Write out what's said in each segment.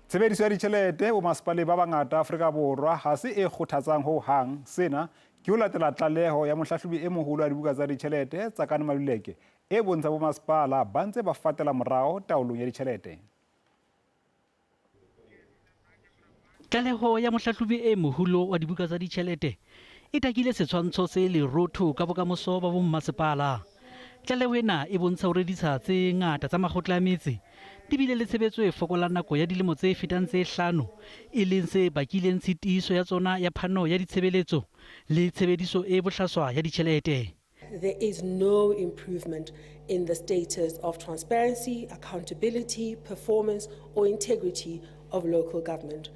Tshebediso ya ditjhelete bo masepaleng ba bangata Afrika Borwa ha se e kgothatsang ho hang. Sena ke ho latela tlaleho ya mohlahlobi e moholo wa dibuka tsa ditjhelete tsa Kane Maluleke e bontsha bo masepala ba ntse ba fatela morao taolong ya ditjhelete. Tlaleho ya mohlahlobi e moholo wa dibuka tsa ditjhelete e takile setshwantsho se lerotho ka bokamoso ba bo masepala. Tlaleho ena e bontsha hore ditsha tse ngata tsa makgotla a metse di bile le tshebetso e fokolang nako ya dilemo tse fetang tse 5 e leng se bakileng tshitiso ya tsona ya phano ya ditshebeletso le tshebediso e bohlaswa ya ditjhelete. There is no improvement in the status of transparency, accountability, performance or integrity of local government.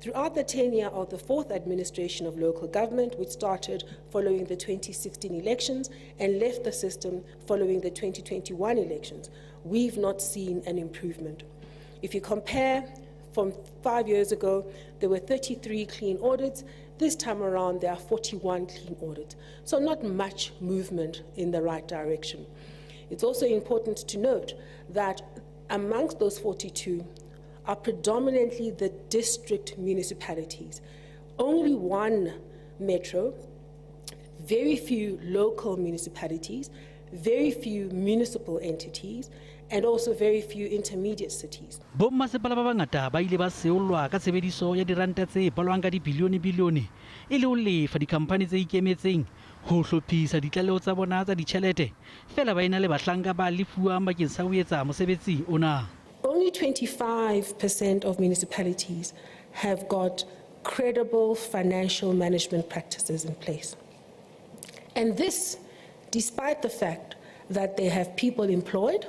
Throughout the tenure of the fourth administration of local government, which started following the 2016 elections and left the system following the 2021 elections, we've not seen an improvement. If you compare from 5 years ago, there were 33 clean audits. This time around, there are 41 clean audits. So not much movement in the right direction. It's also important to note that amongst those 42, are predominantly the district municipalities. Only one metro, very few local municipalities, very few municipal entities, and also very few intermediate cities. Bo masepala ba bangata ba ile ba seolwa ka tshebediso ya diranta tse palwang ka dibilione e le ho lefa dikhampani tse ikemetseng ho hlophisa ditlaleho tsa bona tsa ditjhelete fela ba ena le bahlanka ba lefuwang bakeng sa ho etsa mosebetsi ona. Only 25% of municipalities have got credible financial management practices in place. And this, despite the fact that they have people employed,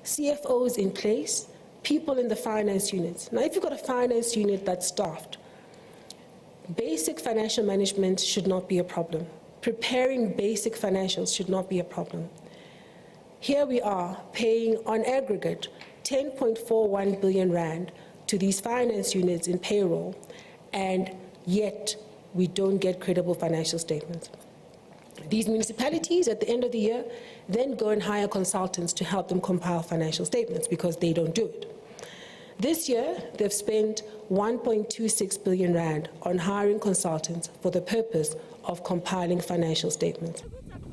CFOs in place, people in the finance units. Now, if you've got a finance unit that's staffed, basic financial management should not be a problem. Preparing basic financials should not be a problem. Here we are paying on aggregate 10.41 billion rand to these finance units in payroll, and yet we don't get credible financial statements. These municipalities at the end of the year then go and hire consultants to help them compile financial statements because they don't do it. This year, they've spent 1.26 billion rand on hiring consultants for the purpose of compiling financial statements.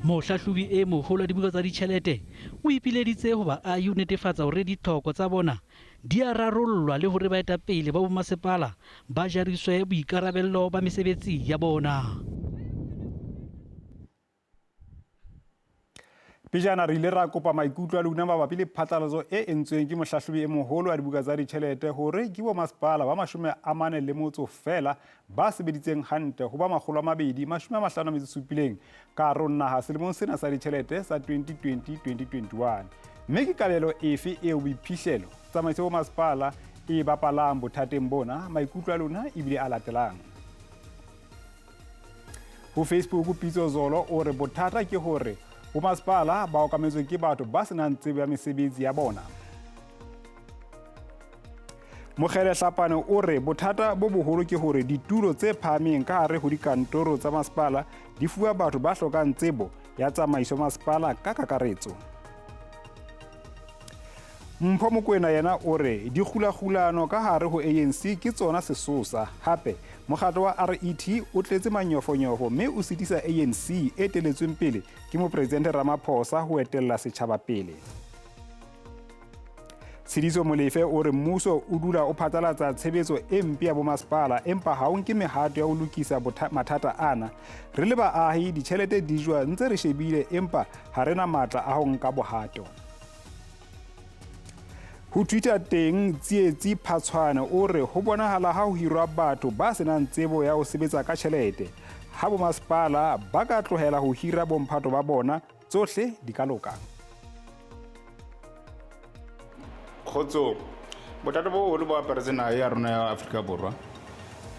Mohlahlobi e moholo wa dibuka tsa ditjhelete o ipileditse ho ba a netefatsa hore ditlhoko tsa bona di a rarollwa le hore baetapele ba bo masepala ba jariswe boikarabello ba mesebetsi ya bona. Pejana re ile ra kopa maikutlo a lona mabapi le phatlalatso e entsweng ke mohlahlobi e moholo wa dibuka tsa ditjhelete hore ke bo masepala ba 40 fela ba sebeditseng hantle ho ba 257 ka rona ha selemong sena sa ditjhelete sa 2020-2021. Mme ke kabelo efe eo boiphihlelo tsamaiso bo masepala e bapalang bothateng bona maikutlo a lona e bile a latelang. Ho Facebook Pitso Zolo o re bothata ke hore bo masepala ba okametswe ke batho ba senang tsebo ya mesebetsi ya bona. Mokgele Hlapane o re bothata bo boholo ke hore ditulo tse phahameng ka hare ho dikantoro tsa masepala di fuwa batho ba hlokang tsebo ya tsamaiso masepala ka kakaretso. Mpho Mokoena yena o re dikgulagulano ka hare ho ANC ke tsona sesosa hape mokgatlo wa RET o tletse manyofonyofo mme o sitisa ANC e teletsweng pele ke mopresidente Ramaphosa ho etella setjhaba pele. Sidiso Molefe o re mmuso o dula o phatlalatsa tshebetso e mpe ya bo masepala empa ha o nke mehato ya ho lokisa mathata ana. Re le baahi ditjhelete di jwa ntse re shebile empa ha rena matla a ho nka bohato. Ho Twitter teng Tsietsi Phatshwane o re ho bonahala ha ho hirwa batho ba senang tsebo ya ho sebetsa ka tjhelete. Ha bo masepala ba ka tlohela ho hira bomphato ba bona tsohle di ka loka. Khotso bothata bo holo bo aparetse naha ya rona ya Afrika Borwa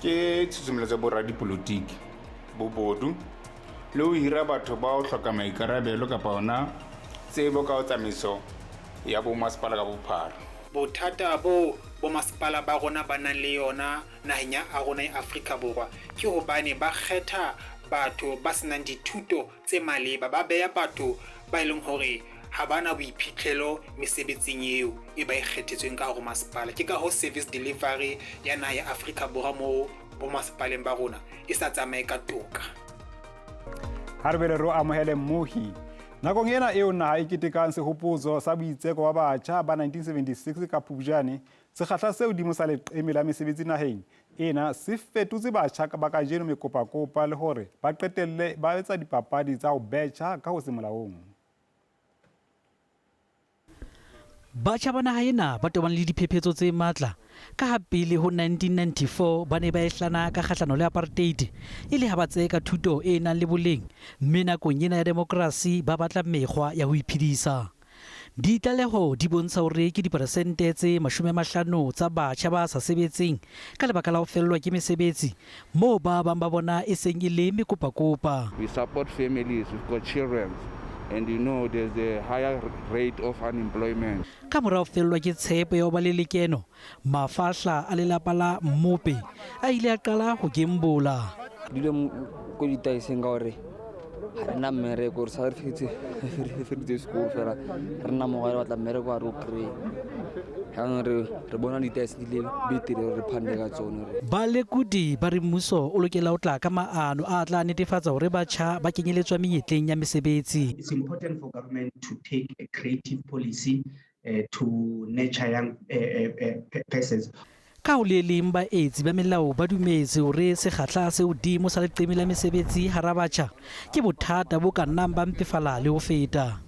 ke tshusumeletso bo radipolotiki bobodu le ho hira batho ba ho hloka maikarabelo kapa ona tsebo ka ho tsamaiso ya bo masepala ka bophara. Bothata bo masepala ba rona ba nang le yona naheng ya rona ya Afrika Borwa ke hobane ba kgetha batho ba senang dithuto tse maleba ba beya batho ba ileng hore ha bana boiphitlhelo mesebetsing eo e ba ikgethetsweng ka hore masepala. Ke ka ho service delivery ya naha ya Afrika Borwa mo bomasepaleng ba rona e sa tsamaye ka toka. Ha re bele ro amohele mmohi nakong ena eo naha e ketekang sehopotso sa boitseko wa batjha ba 1976 ka Phupjane, sekgahla seo dimo sa leqeme la mesebetsi naheng ena se fetotse batjha ba kajeno mekopakopa le hore ba qetelle ba etsa dipapadi tsa ho betjha ka ho se molaong. Batjha ba naha ena ba tobane le diphephetso tse matla ka ha pele ho 1994 ba ne ba ehlana ka kgahlano le apartheid e le ha ba tseka thuto e nang le boleng, mme nakong ena ya demokrasi ba batla mekgwa ya ho iphedisa. Ditlaleho di bontsha hore ke diperesente tse 50 tsa batjha ba sa sebetseng ka lebaka la ho fellwa ke mesebetsi, moo ba bang ba bona e seng e le mekopakopa. We support families, we've got children, and you know there's a higher rate of unemployment. Ka mora ho fellwa ke tshepo ya ho ba le lekeno, mafahla a lelapa la Mmope a ile a qala ho gembola. Dile ko ditaiseng ka hore rena mmereko re sa re fitse school fela rena mogare batla mmereko a ro kry ha re bona ditaise di le betere re phande ka tsone. Ba lekudi ba re mmuso o lokela ho tla ka maano a tla netefatsa hore batjha ba kenyeletswa menyetleng ya mesebetsi. It's important for government to take a creative policy to nurture young persons. Ka ho le leng baetsi ba melao ba dumetse hore sekgahla se hodimo sa leqeme la mesebetsi hara batjha ke bothata bo ka nnang ba mpefala le ho feta.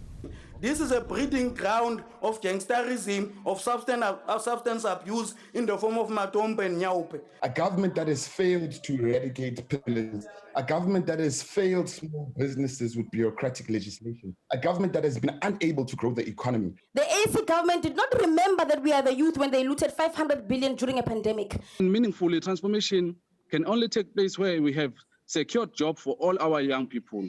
This is a breeding ground of gangsterism, of substance abuse in the form of matombe and nyaupe. A government that has failed to eradicate pillars, a government that has failed small businesses with bureaucratic legislation, a government that has been unable to grow the economy. The AC government did not remember that we are the youth when they looted 500 billion during a pandemic. Meaningful transformation can only take place where we have secured jobs for all our young people.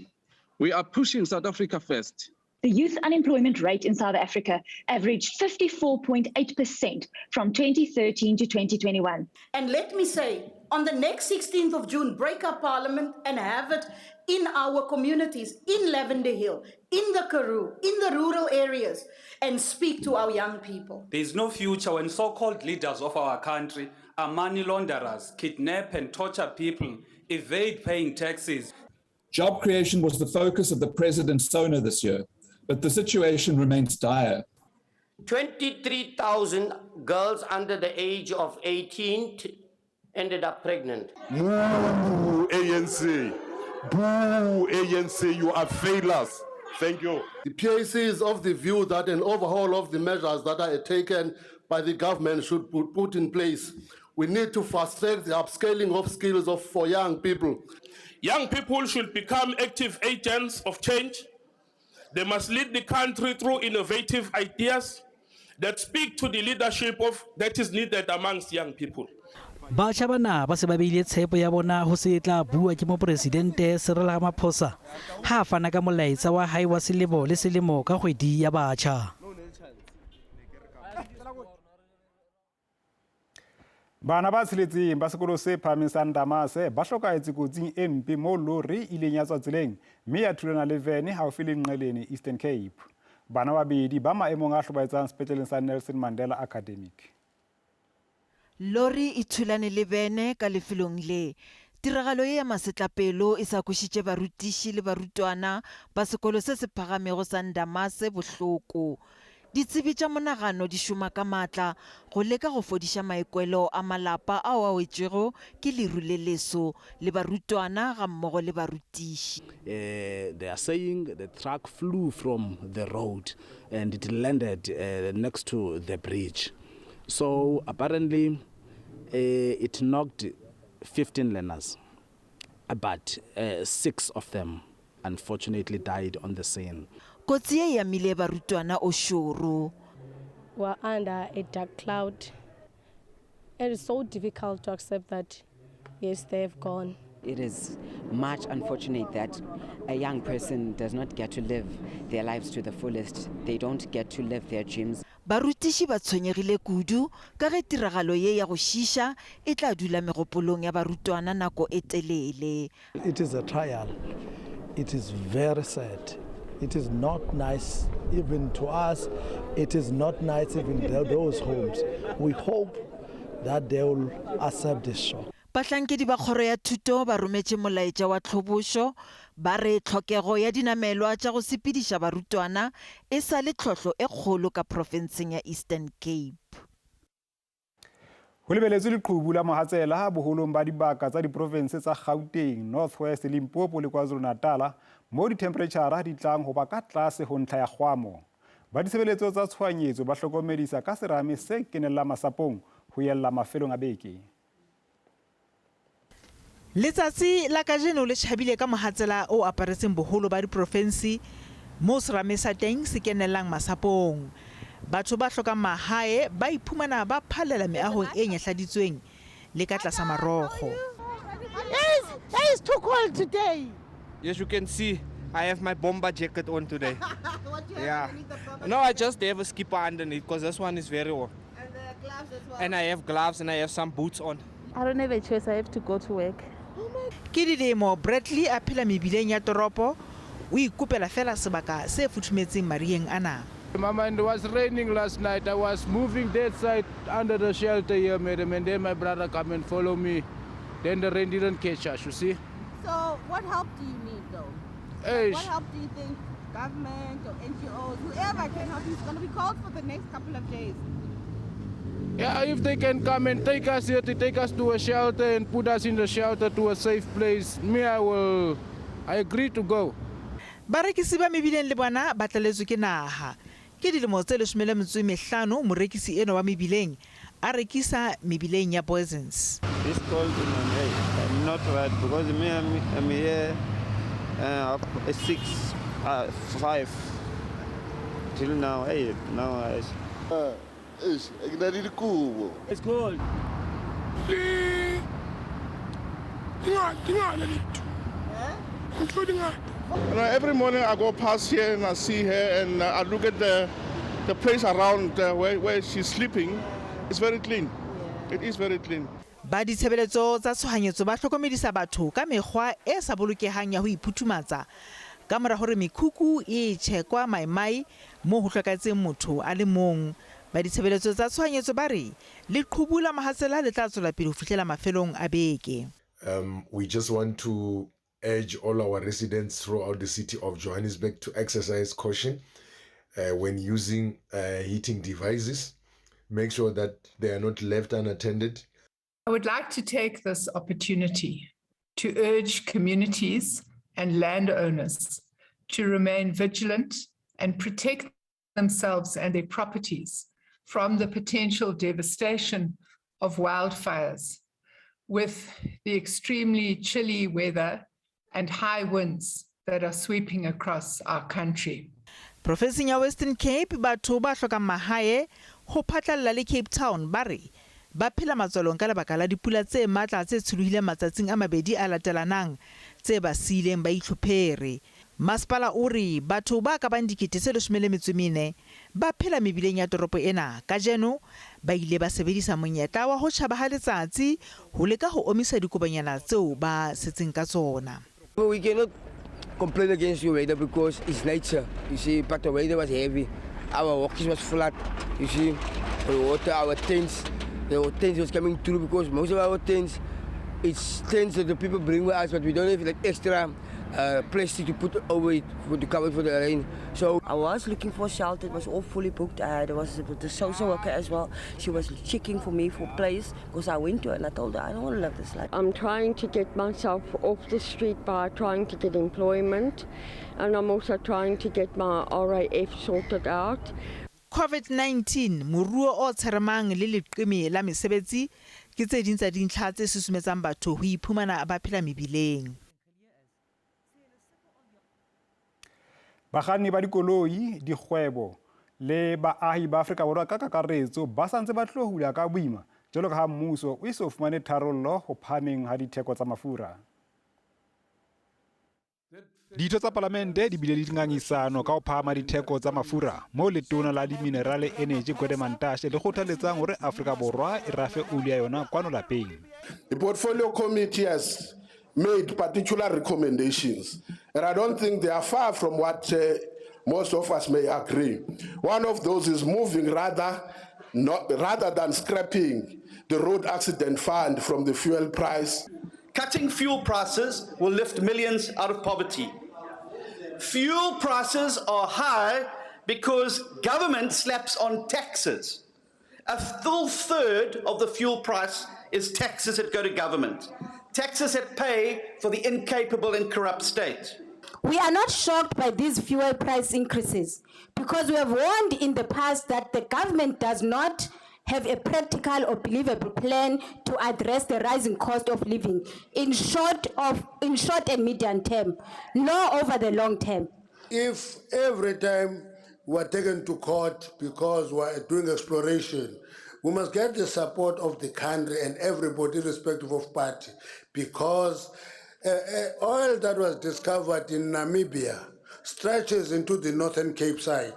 We are pushing South Africa first. The youth unemployment rate in South Africa averaged 54.8% from 2013 to 2021. And let me say, on the next 16th of June, break up Parliament and have it in our communities, in Lavender Hill, in the Karoo, in the rural areas, and speak to our young people. There is no future when so-called leaders of our country are money launderers, kidnap and torture people, evade paying taxes. Job creation was the focus of the president's SONA this year, but the situation remains dire. 23,000 girls under the age of 18 ended up pregnant. Boo, ANC. Boo, ANC, you are failures. Thank you. The PAC is of the view that an overhaul of the measures that are taken by the government should be put in place. We need to fast-track the upscaling of skills for young people. Young people should become active agents of change. They must lead the country through innovative ideas that speak to the leadership that is needed amongst young people. Batjha bana ba se ba beile tshepo ya bona ho se tla bua ke mopresidente Cyril Ramaphosa ha fana ka molaetsa wa hae wa selemo le selemo ka kgwedi ya batjha. Bana ba tsheletseng ba sekolo se phahameng sa Ndamase ba hlokaetse kotsing e mpe moo lori ileng ya tswa tseleng mme ya thulana le vene haufi le Nqeleni, Eastern Cape. Bana babedi ba maemong a hlobaetsang sepetleleng sa Nelson Mandela Academic. Lori e thulane le vene ka lefelong le. Tiragalo ya masetlapelo e sa kushitse barutishi le barutwana ba sekolo se se phagamego sa Ndamase bohloko. Ditsebi tša monagano di šoma ka matla go leka go fodiša maekwelo a malapa ao a wetšego ke leru le leso le barutwana ga mmogo le barutiši. They are saying the truck flew from the road and it landed next to the bridge. So apparently it knocked 15 learners, but 6 of them unfortunately died on the scene. Kotsi e ya mile barutwana o shoro. We're under a dark cloud. It is so difficult to accept that, yes, they have gone. It is much unfortunate that a young person does not get to live their lives to the fullest. They don't get to live their dreams. Barutiši ba tshwenyegile kudu ka ge tiragalo ye ya go šiša e tla dula megopolong ya barutwana nako e telele. It is a trial. It is very sad. It is not nice even to us. It is not nice even to those homes. We hope that they will accept this shock. Bahlankedi ba kgoro ya thuto ba rometse molaetsa wa tlhobošo ba re tlhokego ya dinamelwa tša go sepediša barutwana e sa le tlhohlo e kgolo ka profenseng ya Eastern Cape. Ho lebeletswe leqhubu la mohatsela ha boholong ba dibaka tsa diprovinse tsa Gauteng, North West, Limpopo le KwaZulu-Natal mo ditemperature di tlang ho ba ka tlase ho ntlha ya kgwamo. Ba ditshebeletso tsa tshwanyetso ba hlokomedisa ka serame se kenella masapong ho yella mafelong a beke. Letsatsi la kajeno le tjhabile ka mohatsela o aparetseng boholo ba diprovinse mo serame sa teng se kenellang masapong. Batho ba hlokang mahae ba iphumana ba phalela meahong e nyahladitsweng le ka tlasa marokgo. It's too cold today. Yes, you can see I have my bomber jacket on today. What do you Yeah. have underneath the bomber No, I just have a skipper underneath because this one is very warm. and the gloves as well? And I have gloves and I have some boots on. I don't have a choice. I have to go to work. Ke dilemo Bradley a phela mebileng ya toropo o ikopela fela sebaka se futhumetseng marieng ana. Mama, it was raining last night. I was moving that side under the shelter here, madam, and then my brother come and follow me. Then the rain didn't catch us, you see. So what help do you need though? Hey, What help do you think government or NGOs, whoever can help you, is going to be called for the next couple of days? yeah, if they can come and take us here, to take us to a shelter and put us in the shelter to a safe place, I agree to go. Barekisi ba mebileng le bona ba tlaletswe ke naha. Ke dilemo tse 15 morekisi eno wa mebileng a rekisa mebileng ya Boysons. This cold, I'm not right because me, I'm here 6, 5 till now. Hey, now It's cold. Every morning I go past here and I see her and I look at the place around where she's sleeping. It's very clean. It is very clean. Ba ditshebeletso tsa tshwanyetso ba hlokomedisa batho ka mekgwa e sa bolokehang ya ho iphuthumatsa ka mora hore mekhukhu e tshekwa maimai mo ho hloketseng motho a le mong. Ba ditshebeletso tsa tshwanyetso ba re le qhubula mahatsela le tla tswela pele ho fihlela mafelong a beke. We just want to urge all our residents throughout the city of Johannesburg to exercise caution when using heating devices. Make sure that they are not left unattended. I would like to take this opportunity to urge communities and landowners to remain vigilant and protect themselves and their properties from the potential devastation of wildfires with the extremely chilly weather and high winds that are sweeping across our country. Professing ya Western Cape batho ba hloka mahae ho phatlalla le Cape Town ba re ba phela matswalong ka lebaka la dipula tse matla tse tshulohile matsatsing a mabedi a latelanang tse ba sileng ba itlhophera. Masipala o re batho ba ka bang 14,000 ba phela mebileng ya toropo ena ka jeno ba ile ba sebedisa monyetla wa ho tjhaba ha letsatsi ho leka ho omisa dikobanyana tseo ba setseng ka tsona. We cannot complain against your weather because it's nature, you see, but the weather was heavy. Our walkies was flat, you see, the water, our tents was coming through because most of our tents, it's tents that the people bring with us, but we don't have like extra plastic to put over it to cover for the rain. So I was looking for shelter. It was all fully booked. There was the social worker as well. She was checking for me for place because I went to her and I told her I don't want to live this life. I'm trying to get myself off the street by trying to get employment, and I'm also trying to get my RAF sorted out. COVID-19 moruo o tsheremang le leqeme la mesebetsi ke tse ding tsa dintlha tse susumetsang batho ho iphumana ba phela mebileng. Bakganni ba dikoloi, dikgwebo le baahi ba Afrika Borwa ka kakaretso ba santse ba tlo hula ka boima jalo ka ha mmuso o iso fumane tharollo ho phameng ha ditheko tsa mafura. Ditho tsa parlamente di bile di ngangisano ka ho phama ditheko tsa mafura mo letona la di-mineral energy Gwedemantashe le kgothaletsang hore Afrika Borwa e rafe oli ya yona kwano lapeng. The portfolio committee has made particular recommendations, and I don't think they are far from what most of us may agree. One of those is moving rather than scrapping the road accident fund from the fuel price. Cutting fuel prices will lift millions out of poverty. Fuel prices are high because government slaps on taxes. A full third of the fuel price is taxes that go to government. Taxes that pay for the incapable and corrupt state. We are not shocked by these fuel price increases because we have warned in the past that the government does not have a practical or believable plan to address the rising cost of living in short and medium term, nor over the long term. If every time we're taken to court because we're doing exploration, we must get the support of the country and everybody, irrespective of party, because oil that was discovered in Namibia stretches into the Northern Cape side.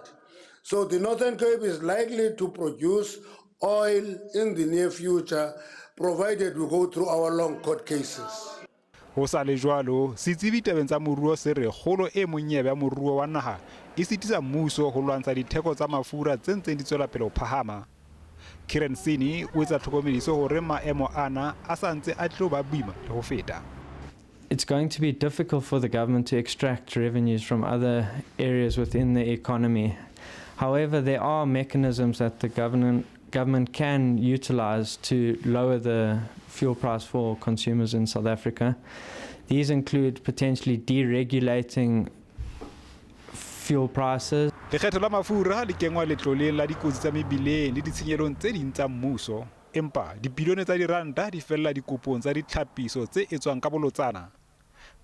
So the Northern Cape is likely to produce oil in the near future, provided we go through our long court cases. Ho sa le jwalo, setsebi tabeng tsa moruo se re kgolo e monyebe ya moruo wa naha e sitisa mmuso ho lwantsha ditheko tsa mafura tse ntseng di tswela pele ho phahama. Kiran Sini o etsa tlhokomediso hore maemo ana a santse a tlo ba boima le ho feta. It's going to be difficult for the government to extract revenues from other areas within the economy. However, there are mechanisms that the government can utilize to lower the fuel price for consumers in South Africa. These include potentially deregulating fuel prices. Lekgetho la mafura le kengwa letloleng la dikotsi tsa mebileng le ditshenyelong tse ding tsa mmuso. Empa dibilione tsa diranta di fella dikopong tsa ditlhapiso tse etswang ka bolotsana.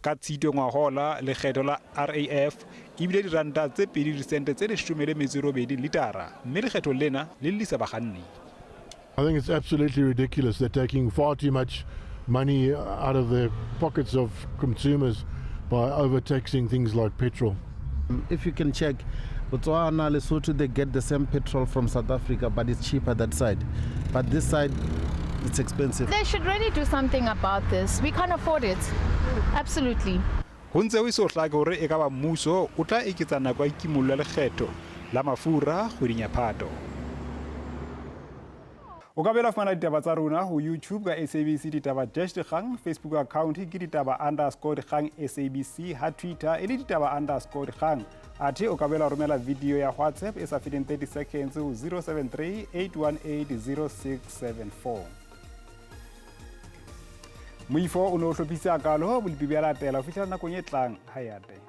Ka Tshitwe ngwahola lekgetho la RAF ebile diranta tse 2 disente tse 18 litara mme lekgetho lena le lisa bakganni. I think it's absolutely ridiculous. They're taking far too much money out of the pockets of consumers by overtaxing things like petrol. If you can check, Botswana, Lesotho, they get the same petrol from South Africa, but it's cheaper that side. But this side, it's expensive. They should really do something about this. We can't afford it. Absolutely. Ho ntse ho iso hlaka hore e ka ba mmuso o tla eketsa nako ya kimollo ya lekgetho la mafura kgweding ya Phato. O ka bela fumana ditaba tsa rona ho YouTube ka SABC ditaba-dikgang, Facebook account ke ditaba_dikgang SABC, ha Twitter e le ditaba_dikgang. Athe o ka bela romela video ya WhatsApp e sa feteng 30 seconds ho 073 818 0674. Moifo o no hlophisa kalo ho bolipibela tela ho fihlela nakong e tlang ha yate.